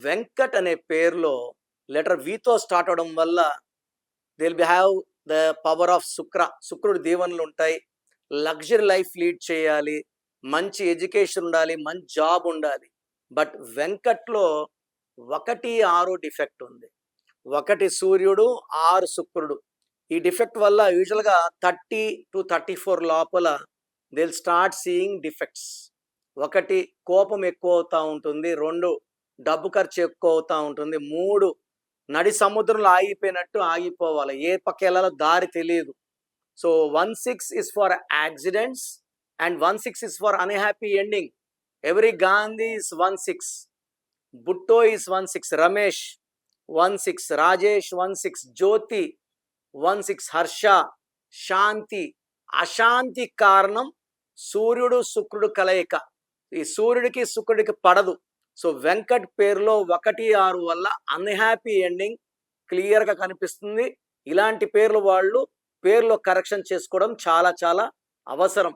వెంకట్ అనే పేరులో letter వితో start అవ్వడం వల్ల they will have the power of శుక్రుడి దీవెనలు ఉంటాయి. లగ్జరీ లైఫ్ లీడ్ చేయాలి, మంచి ఎడ్యుకేషన్ ఉండాలి, మంచి జాబ్ ఉండాలి. బట్ వెంకట్లో 1, 6 డిఫెక్ట్ ఉంది. 1 సూర్యుడు, 6 శుక్రుడు. ఈ డిఫెక్ట్ వల్ల యూజువల్గా 30 to 34 లోపల they will start seeing defects. 1 కోపం ఎక్కువ అవుతూ ఉంటుంది, 2 డబ్బు ఖర్చు ఎక్కువ అవుతూ ఉంటుంది, 3 నడి సముద్రంలో ఆగిపోయినట్టు ఆగిపోవాలి, ఏ పక్క వెళ్ళాలో దారి తెలియదు. So 16 is for accidents and 16 is for unhappy ending. Every Gandhi is 16. Bhutto is 16. Ramesh 16. Rajesh 16. Jyoti 16. Harsha, శాంతి, అశాంతి కారణం సూర్యుడు శుక్రుడు కలయిక. ఈ సూర్యుడికి శుక్రుడికి పడదు. సో వెంకట్ పేరులో 1, 6 వల్ల అన్హ్యాపీ ఎండింగ్ క్లియర్గా కనిపిస్తుంది. ఇలాంటి పేర్లు వాళ్ళు పేర్లో కరెక్షన్ చేసుకోవడం చాలా చాలా అవసరం.